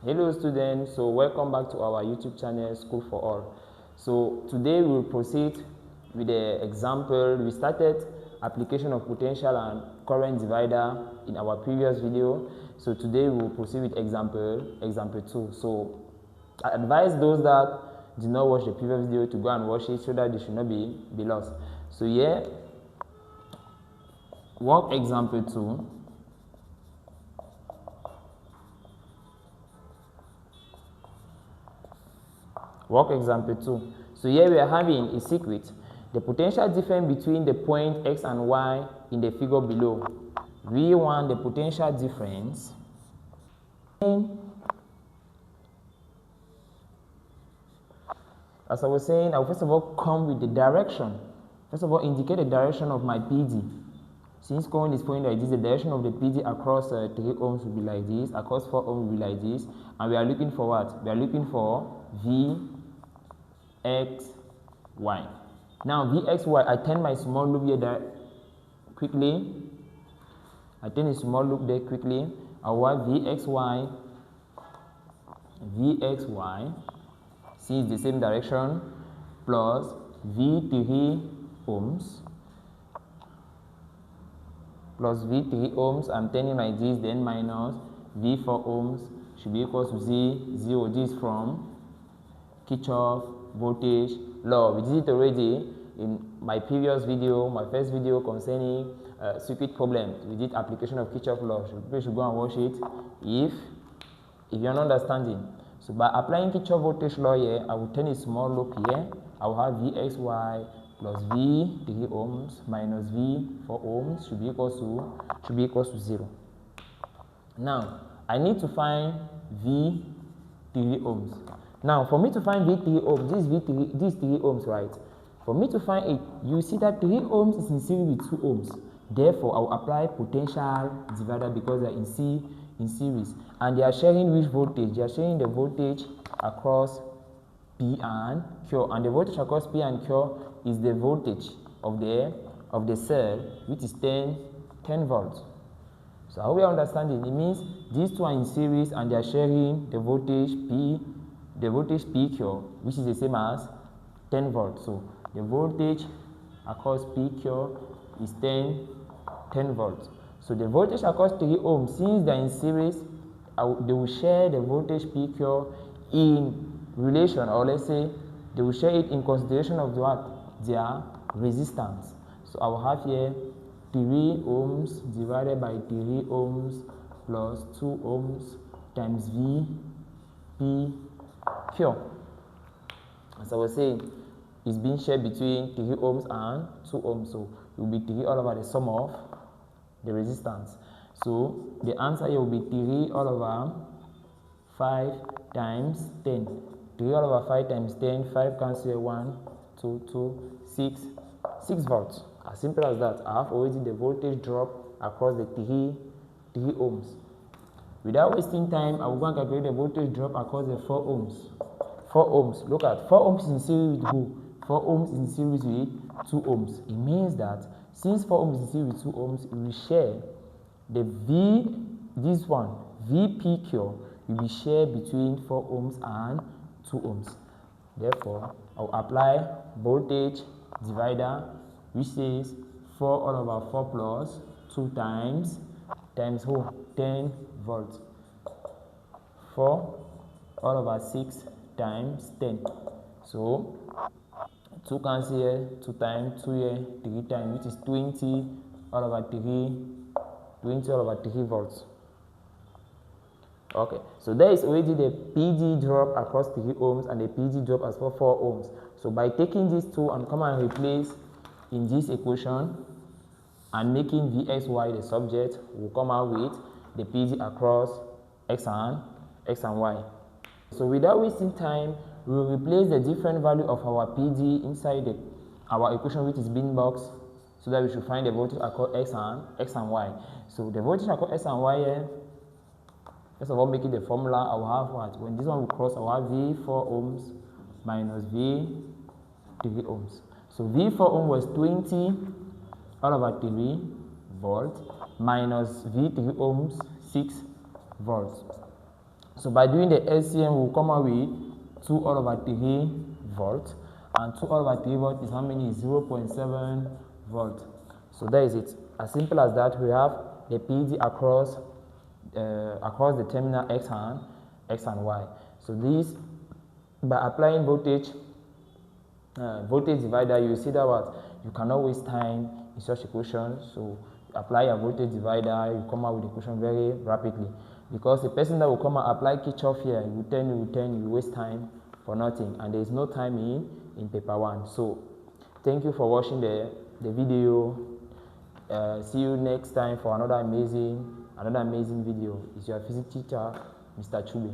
Hello students, so welcome back to our YouTube channel School for All. So today we will proceed with the example. We started application of potential and current divider in our previous video. So today we will proceed with example 2. So I advise those that did not watch the previous video to go and watch it so that they should not be lost. So here, work example 2. Work example 2. So here we are having a circuit. The potential difference between the point X and Y in the figure below. We want the potential difference. As I was saying, I will first of all come with the direction. First of all, indicate the direction of my PD. Since current is pointing like this, the direction of the PD across 3 ohms will be like this, across 4 ohms will be like this, and we are looking for what? We are looking for V X, Y. Now Vxy, I turn my small loop here quickly. I turn a small loop there quickly. I want Vxy, see it's the same direction, plus V3 ohms, plus V3 ohms. I'm turning like this, then minus V4 ohms should be equal to Z0. This is from Kirchhoff voltage law. We did it already in my previous video, my first video concerning circuit problem. We did application of Kirchhoff law. You should go and watch it if you're not understanding. So by applying Kirchhoff voltage law here, I will turn a small loop here. I will have Vxy plus V3 ohms minus V4 ohms should be equal to 0. Now I need to find V3 ohms. Now, for me to find V3 ohms, this is 3 ohms, right? For me to find it, you see that 3 ohms is in series with 2 ohms. Therefore, I will apply potential divider because they are in series. And they are sharing which voltage? They are sharing the voltage across P and Q. And the voltage across P and Q is the voltage of the cell, which is 10 volts. So how we are understanding? It means these two are in series and they are sharing the voltage PQ, which is the same as 10 volts. So the voltage across PQ is 10 volts. So the voltage across 3 ohms, since they are in series, they will share the voltage PQ in relation, or let's say they will share it in consideration of their resistance. So I will have here 3 ohms divided by 3 ohms plus 2 ohms times V Q. As I was saying, it's being shared between 3 ohms and 2 ohms. So it will be 3 all over the sum of the resistance. So the answer here will be 3 all over 5 times 10. 3 all over 5 times 10, 5 cancel here, 1, 2, 2, 6 volts. As simple as that. I have already the voltage drop across the 3 ohms. Without wasting time, I will go and calculate the voltage drop across the 4 ohms. 4 ohms. Look at 4 ohms is in series with who? 4 ohms is in series with 2 ohms. It means that since 4 ohms is in series with 2 ohms, it will share the VPQ will be shared between 4 ohms and 2 ohms. Therefore, I will apply voltage divider, which says 4 all over 4 plus 2 times who? 10 volts. 4 all over 6 times 10. So 2 cancel here, 2 times, 2 here, 3 times, which is 20 all over 3 volts. Okay, so there is already the PD drop across 3 ohms and the PD drop as for 4 ohms. So by taking these two and come and replace in this equation and making Vxy the subject, we'll come out with the PD across X and Y. So without wasting time, we will replace the different value of our PD inside our equation, which is bin box, so that we should find the voltage across X and Y. So the voltage across X and Y here, first of all, making the formula, I will have what? When this one will cross, I will have V4 ohms minus V3 ohms. So V4 ohm was 20 all over 3 volts minus V3 ohms 6 volts. So by doing the LCM, we'll come out with 2 all over 3 volts, and 2 all over 3 volts is how many? 0.7 volt. So that is it. As simple as that. We have the PD across the terminal X and Y. So this, by applying voltage divider, you see that what you cannot waste time in such equation. So you apply a voltage divider, you come out with the equation very rapidly. Because the person that will come and apply Kirchhoff here, you waste time for nothing, and there is no time in paper 1. So thank you for watching the video. See you next time for another amazing video. It's your physics teacher, Mr. Chube.